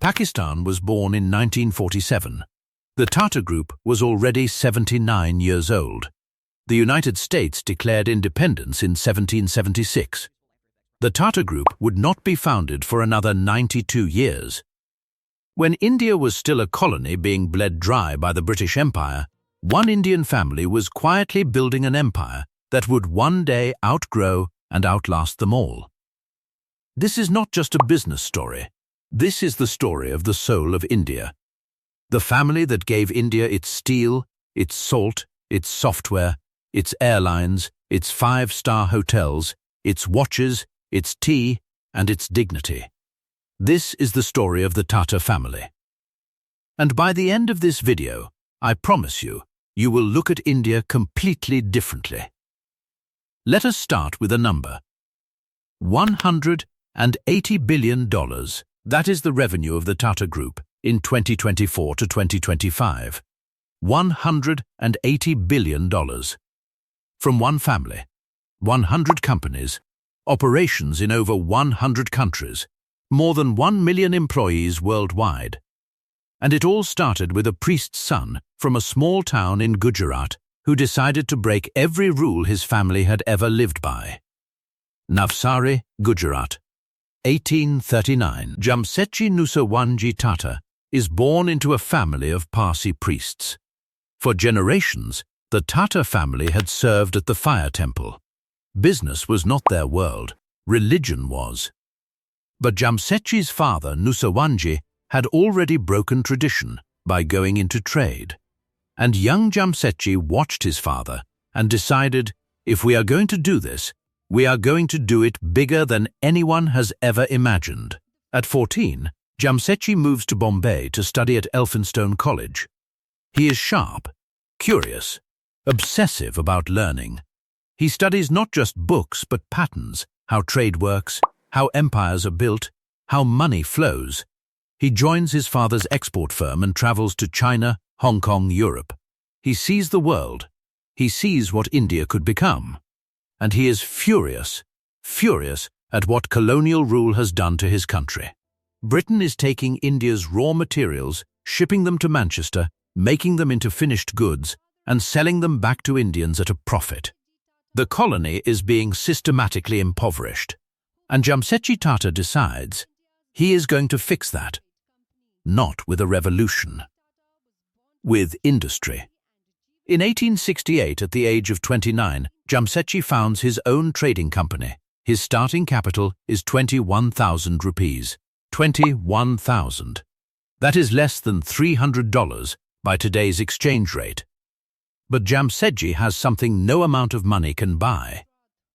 Pakistan was born in 1947. The Tata Group was already 79 years old. The United States declared independence in 1776. The Tata Group would not be founded for another 92 years. When India was still a colony being bled dry by the British Empire, one Indian family was quietly building an empire that would one day outgrow and outlast them all. This is not just a business story. This is the story of the soul of India. The family that gave India its steel, its salt, its software, its airlines, its five-star hotels, its watches, its tea, and its dignity. This is the story of the Tata family. And by the end of this video, I promise you, you will look at India completely differently. Let us start with a number. $180 billion. That is the revenue of the Tata Group in 2024 to 2025. $180 billion. From one family, 100 companies, operations in over 100 countries, more than 1 million employees worldwide. And it all started with a priest's son from a small town in Gujarat who decided to break every rule his family had ever lived by. Navsari, Gujarat, 1839. Jamsetji Tata is born into a family of Parsi priests. For generations, the Tata family had served at the fire temple. Business was not their world, religion was. But Jamsetji's father, Nusawanji, had already broken tradition by going into trade. And young Jamsetji watched his father and decided, if we are going to do this, we are going to do it bigger than anyone has ever imagined. At 14, Jamsetji moves to Bombay to study at Elphinstone College. He is sharp, curious, obsessive about learning. He studies not just books but patterns, how trade works, how empires are built, how money flows. He joins his father's export firm and travels to China, Hong Kong, Europe. He sees the world. He sees what India could become. And he is furious at what colonial rule has done to his country. Britain is taking India's raw materials, shipping them to Manchester, making them into finished goods, and selling them back to Indians at a profit. The colony is being systematically impoverished, and Jamsetji Tata decides he is going to fix that. Not with a revolution. With industry. In 1868, at the age of 29, Jamsetji founds his own trading company. His starting capital is 21,000 rupees. 21,000. That is less than $300 by today's exchange rate. But Jamsetji has something no amount of money can buy.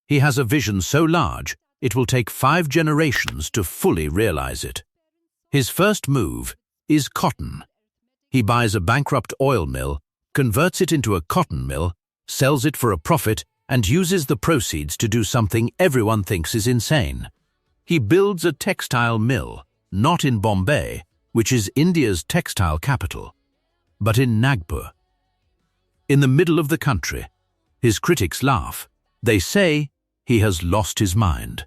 He has a vision so large, it will take 5 generations to fully realize it. His first move is cotton. He buys a bankrupt oil mill, converts it into a cotton mill, sells it for a profit, and uses the proceeds to do something everyone thinks is insane. He builds a textile mill, not in Bombay, which is India's textile capital, but in Nagpur. In the middle of the country. His critics laugh. They say he has lost his mind.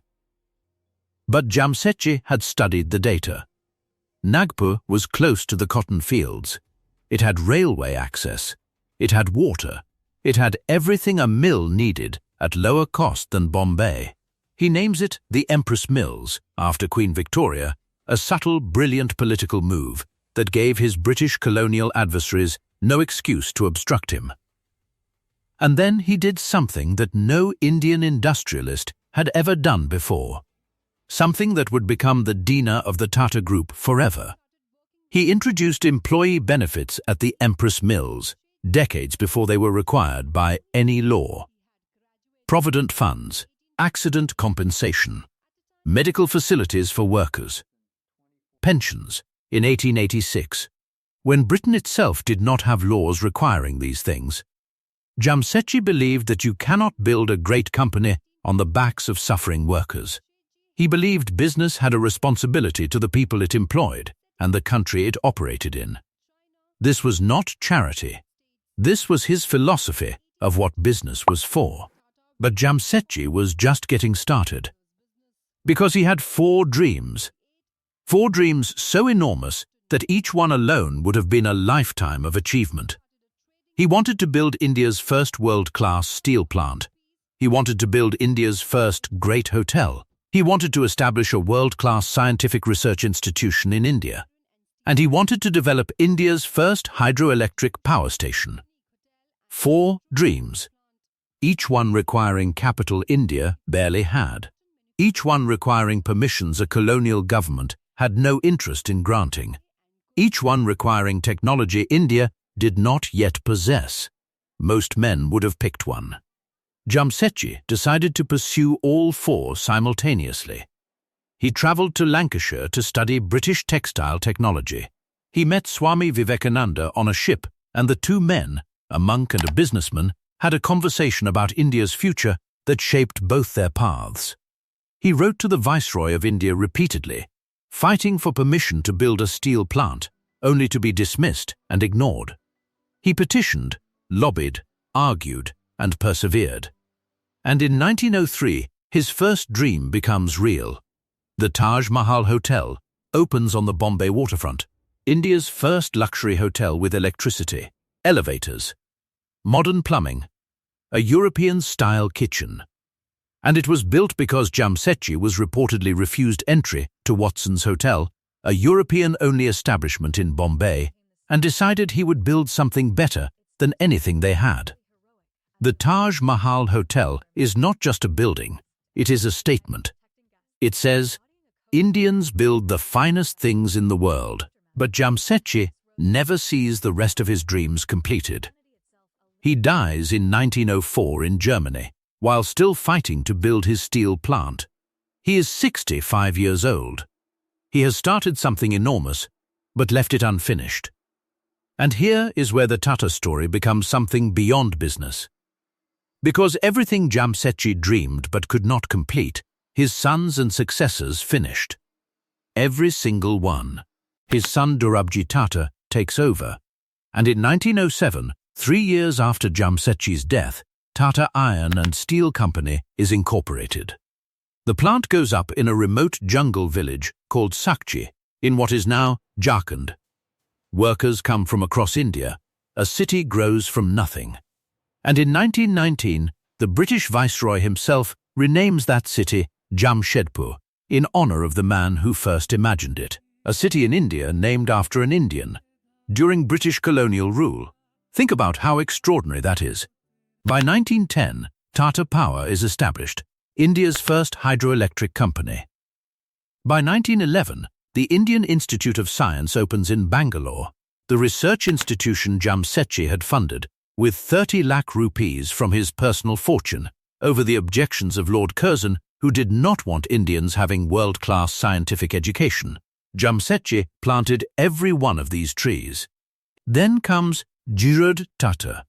But Jamsetji had studied the data. Nagpur was close to the cotton fields. It had railway access. It had water. It had everything a mill needed at lower cost than Bombay. He names it the Empress Mills, after Queen Victoria, a subtle, brilliant political move that gave his British colonial adversaries no excuse to obstruct him. And then he did something that no Indian industrialist had ever done before. Something that would become the DNA of the Tata Group forever. He introduced employee benefits at the Empress Mills, decades before they were required by any law. Provident funds, accident compensation, medical facilities for workers, pensions in 1886, when Britain itself did not have laws requiring these things. Jamsetji believed that you cannot build a great company on the backs of suffering workers. He believed business had a responsibility to the people it employed and the country it operated in. This was not charity. This was his philosophy of what business was for. But Jamsetji was just getting started. Because he had 4 dreams. 4 dreams so enormous that each one alone would have been a lifetime of achievement. He wanted to build India's first world-class steel plant. He wanted to build India's first great hotel. He wanted to establish a world-class scientific research institution in India. And he wanted to develop India's first hydroelectric power station. 4 dreams, each one requiring capital India barely had. Each one requiring permissions a colonial government had no interest in granting. Each one requiring technology India did not yet possess. Most men would have picked one. Jamsetji decided to pursue all 4 simultaneously. He travelled to Lancashire to study British textile technology. He met Swami Vivekananda on a ship, and the 2 men, a monk and a businessman, had a conversation about India's future that shaped both their paths. He wrote to the Viceroy of India repeatedly, fighting for permission to build a steel plant, only to be dismissed and ignored. He petitioned, lobbied, argued, and persevered. And in 1903, his first dream becomes real. The Taj Mahal Hotel opens on the Bombay waterfront, India's first luxury hotel with electricity, elevators, modern plumbing, a European-style kitchen. And it was built because Jamsetji was reportedly refused entry to Watson's Hotel, a European-only establishment in Bombay, and decided he would build something better than anything they had. The Taj Mahal Hotel is not just a building, it is a statement. It says, Indians build the finest things in the world, but Jamsetji never sees the rest of his dreams completed. He dies in 1904 in Germany, while still fighting to build his steel plant. He is 65 years old. He has started something enormous, but left it unfinished. And here is where the Tata story becomes something beyond business. Because everything Jamsetji dreamed but could not complete, his sons and successors finished. Every single one. His son Dorabji Tata takes over, and in 1907, 3 years after Jamsetji's death, Tata Iron and Steel Company is incorporated. The plant goes up in a remote jungle village called Sakchi, in what is now Jharkhand. Workers come from across India. A city grows from nothing. And in 1919, the British Viceroy himself renames that city Jamshedpur, in honor of the man who first imagined it, a city in India named after an Indian, during British colonial rule. Think about how extraordinary that is. By 1910, Tata Power is established, India's first hydroelectric company. By 1911, the Indian Institute of Science opens in Bangalore, the research institution Jamsetji had funded, with 30 lakh rupees from his personal fortune, over the objections of Lord Curzon, who did not want Indians having world-class scientific education. Jamsetji planted every one of these trees. Then comes Jaguar Tata,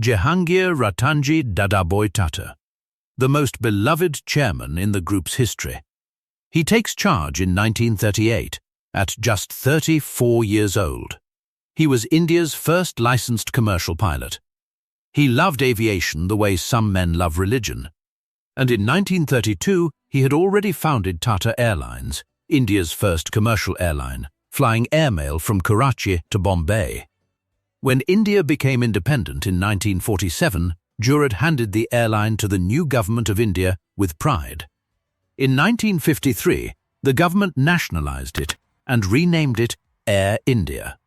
Jehangir Ratanji Dadaboy Tata, the most beloved chairman in the group's history. He takes charge in 1938, at just 34 years old. He was India's first licensed commercial pilot. He loved aviation the way some men love religion. And in 1932, he had already founded Tata Airlines, India's first commercial airline, flying airmail from Karachi to Bombay. When India became independent in 1947, Jaguar handed the airline to the new government of India with pride. In 1953, the government nationalised it and renamed it Air India.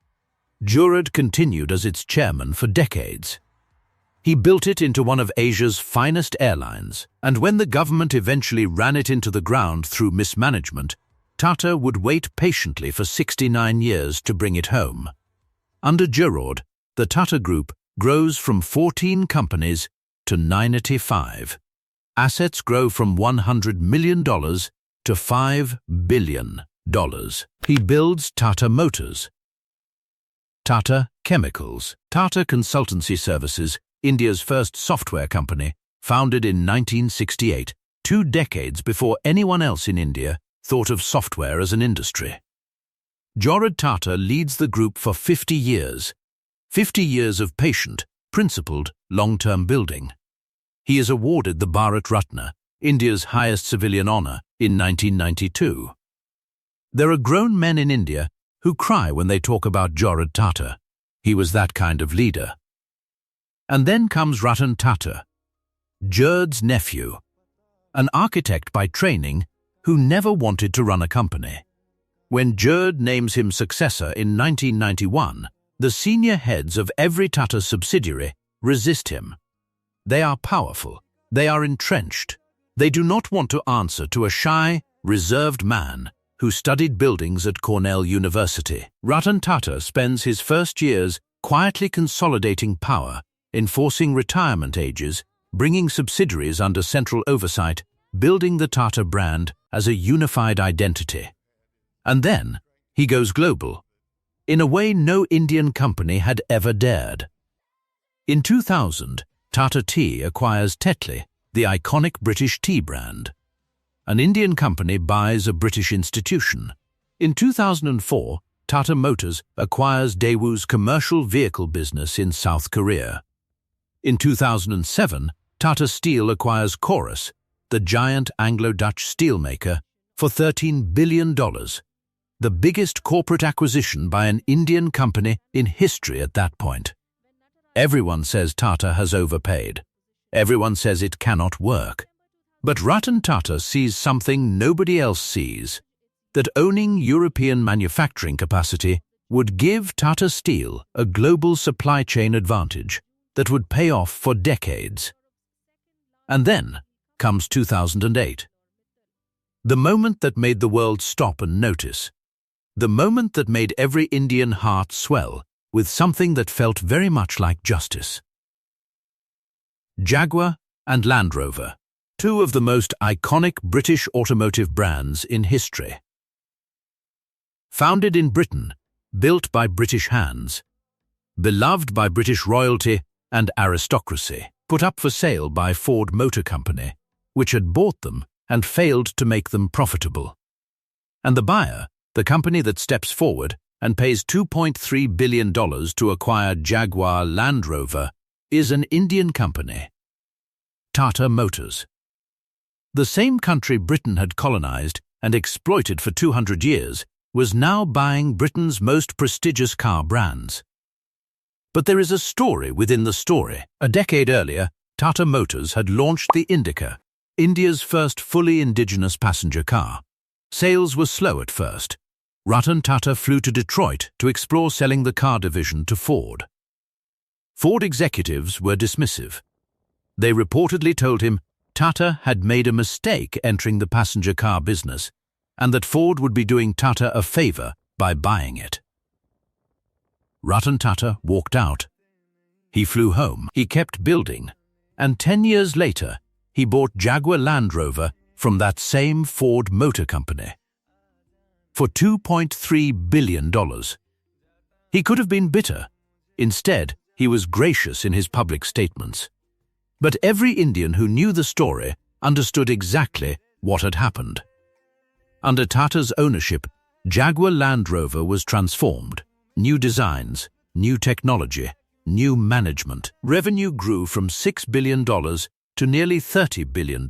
Jaguar continued as its chairman for decades. He built it into one of Asia's finest airlines, and when the government eventually ran it into the ground through mismanagement, Tata would wait patiently for 69 years to bring it home. Under Jaguar, the Tata Group grows from 14 companies to 95. Assets grow from $100 million to $5 billion. He builds Tata Motors, Tata Chemicals, Tata Consultancy Services, India's first software company, founded in 1968, 2 decades before anyone else in India thought of software as an industry. Jaguar Tata leads the group for 50 years. 50 years of patient, principled, long-term building. He is awarded the Bharat Ratna, India's highest civilian honour, in 1992. There are grown men in India who cry when they talk about Jaguar Tata. He was that kind of leader. And then comes Ratan Tata, Jaguar's nephew, an architect by training who never wanted to run a company. When Jaguar names him successor in 1991, the senior heads of every Tata subsidiary resist him. They are powerful. They are entrenched. They do not want to answer to a shy, reserved man who studied buildings at Cornell University. Ratan Tata spends his first years quietly consolidating power, enforcing retirement ages, bringing subsidiaries under central oversight, building the Tata brand as a unified identity. And then he goes global, in a way no Indian company had ever dared. In 2000, Tata Tea acquires Tetley, the iconic British tea brand. An Indian company buys a British institution. In 2004, Tata Motors acquires Daewoo's commercial vehicle business in South Korea. In 2007, Tata Steel acquires Chorus, the giant Anglo-Dutch steelmaker, for $13 billion, the biggest corporate acquisition by an Indian company in history at that point. Everyone says Tata has overpaid. Everyone says it cannot work. But Ratan Tata sees something nobody else sees, that owning European manufacturing capacity would give Tata Steel a global supply chain advantage that would pay off for decades. And then comes 2008. The moment that made the world stop and notice. The moment that made every Indian heart swell with something that felt very much like justice. Jaguar and Land Rover, two of the most iconic British automotive brands in history. Founded in Britain, built by British hands, beloved by British royalty and aristocracy, put up for sale by Ford Motor Company, which had bought them and failed to make them profitable. And the buyer, the company that steps forward and pays $2.3 billion to acquire Jaguar Land Rover, is an Indian company, Tata Motors. The same country Britain had colonized and exploited for 200 years was now buying Britain's most prestigious car brands. But there is a story within the story. A decade earlier, Tata Motors had launched the Indica, India's first fully indigenous passenger car. Sales were slow at first. Ratan Tata flew to Detroit to explore selling the car division to Ford. Ford executives were dismissive. They reportedly told him Tata had made a mistake entering the passenger car business and that Ford would be doing Tata a favor by buying it. Ratan Tata walked out. He flew home. He kept building. And 10 years later, he bought Jaguar Land Rover from that same Ford Motor Company for $2.3 billion. He could have been bitter. Instead, he was gracious in his public statements. But every Indian who knew the story understood exactly what had happened. Under Tata's ownership, Jaguar Land Rover was transformed. New designs, new technology, new management. Revenue grew from $6 billion to nearly $30 billion.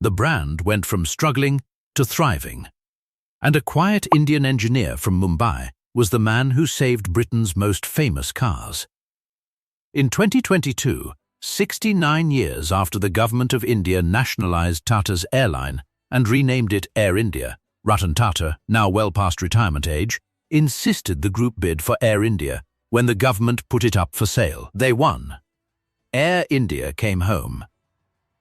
The brand went from struggling to thriving. And a quiet Indian engineer from Mumbai was the man who saved Britain's most famous cars. In 2022, 69 years after the government of India nationalized Tata's airline and renamed it Air India, Ratan Tata, now well past retirement age, insisted the group bid for Air India when the government put it up for sale. They won. Air India came home.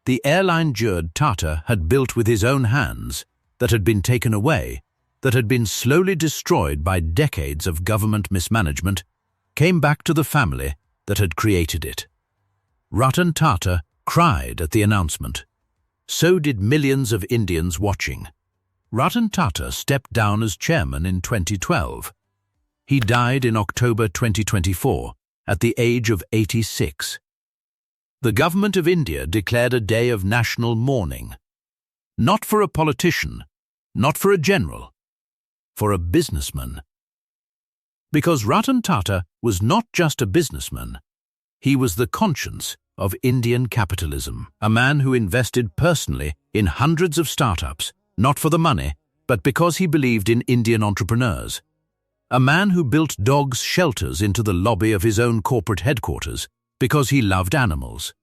The airline Jaguar Tata had built with his own hands, that had been taken away, that had been slowly destroyed by decades of government mismanagement, came back to the family that had created it. Ratan Tata cried at the announcement. So did millions of Indians watching. Ratan Tata stepped down as chairman in 2012. He died in October 2024 at the age of 86. The government of India declared a day of national mourning. Not for a politician, not for a general, for a businessman. Because Ratan Tata was not just a businessman, he was the conscience of Indian capitalism, a man who invested personally in hundreds of startups, not for the money, but because he believed in Indian entrepreneurs. A man who built dogs' shelters into the lobby of his own corporate headquarters because he loved animals.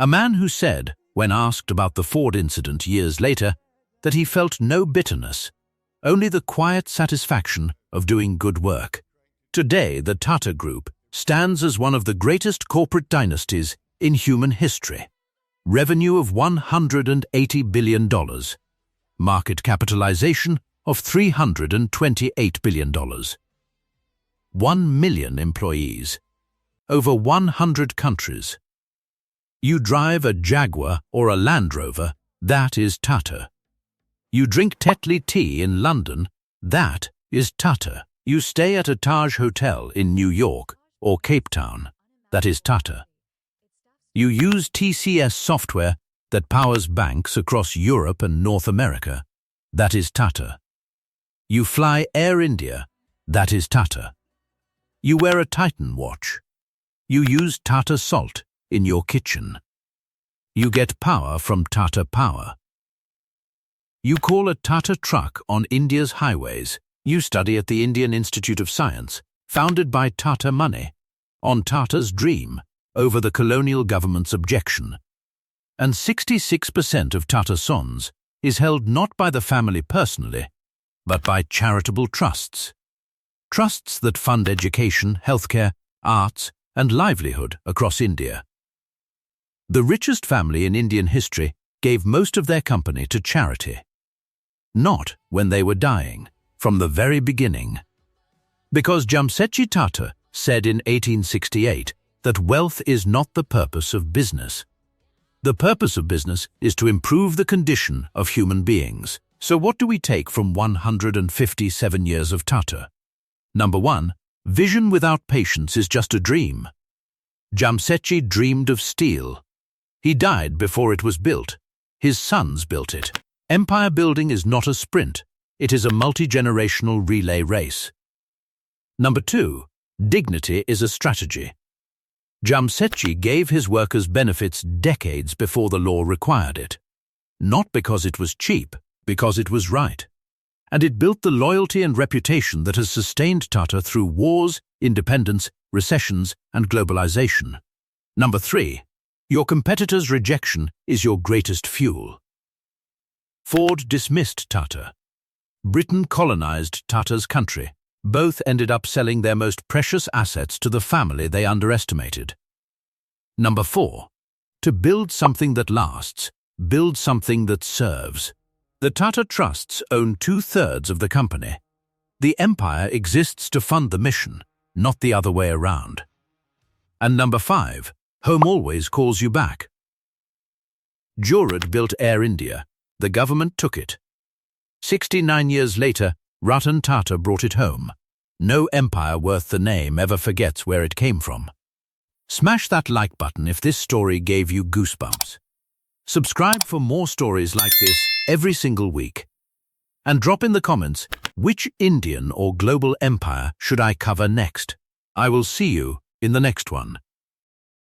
A man who said, when asked about the Ford incident years later, that he felt no bitterness, only the quiet satisfaction of doing good work. Today, the Tata Group stands as one of the greatest corporate dynasties in human history. Revenue of $180 billion. Market capitalization of $328 billion. 1 million employees. Over 100 countries. You drive a Jaguar or a Land Rover, that is Tata. You drink Tetley tea in London, that is Tata. You stay at a Taj Hotel in New York or Cape Town, that is Tata. You use TCS software that powers banks across Europe and North America, that is Tata. You fly Air India, that is Tata. You wear a Titan watch. You use Tata salt in your kitchen. You get power from Tata Power. You call a Tata truck on India's highways. You study at the Indian Institute of Science, founded by Tata Money, on Tata's dream, over the colonial government's objection. And 66% of Tata Sons is held not by the family personally, but by charitable trusts. Trusts that fund education, healthcare, arts, and livelihood across India. The richest family in Indian history gave most of their company to charity. Not when they were dying, from the very beginning. Because Jamsetji Tata said in 1868 that wealth is not the purpose of business. The purpose of business is to improve the condition of human beings. So what do we take from 157 years of Tata? Number 1. Vision without patience is just a dream. Jamsetji dreamed of steel. He died before it was built. His sons built it. Empire building is not a sprint. It is a multi-generational relay race. Number 2. Dignity is a strategy. Jamsetji gave his workers benefits decades before the law required it. Not because it was cheap, because it was right. And it built the loyalty and reputation that has sustained Tata through wars, independence, recessions, and globalization. Number 3. Your competitor's rejection is your greatest fuel. Ford dismissed Tata. Britain colonized Tata's country. Both ended up selling their most precious assets to the family they underestimated. Number 4. To build something that lasts, build something that serves. The Tata Trusts own 2/3 of the company. The empire exists to fund the mission, not the other way around. And number 5. Home always calls you back. Jaguar built Air India. The government took it. 69 years later, Ratan Tata brought it home. No empire worth the name ever forgets where it came from. Smash that like button if this story gave you goosebumps. Subscribe for more stories like this every single week. And drop in the comments, which Indian or global empire should I cover next? I will see you in the next one.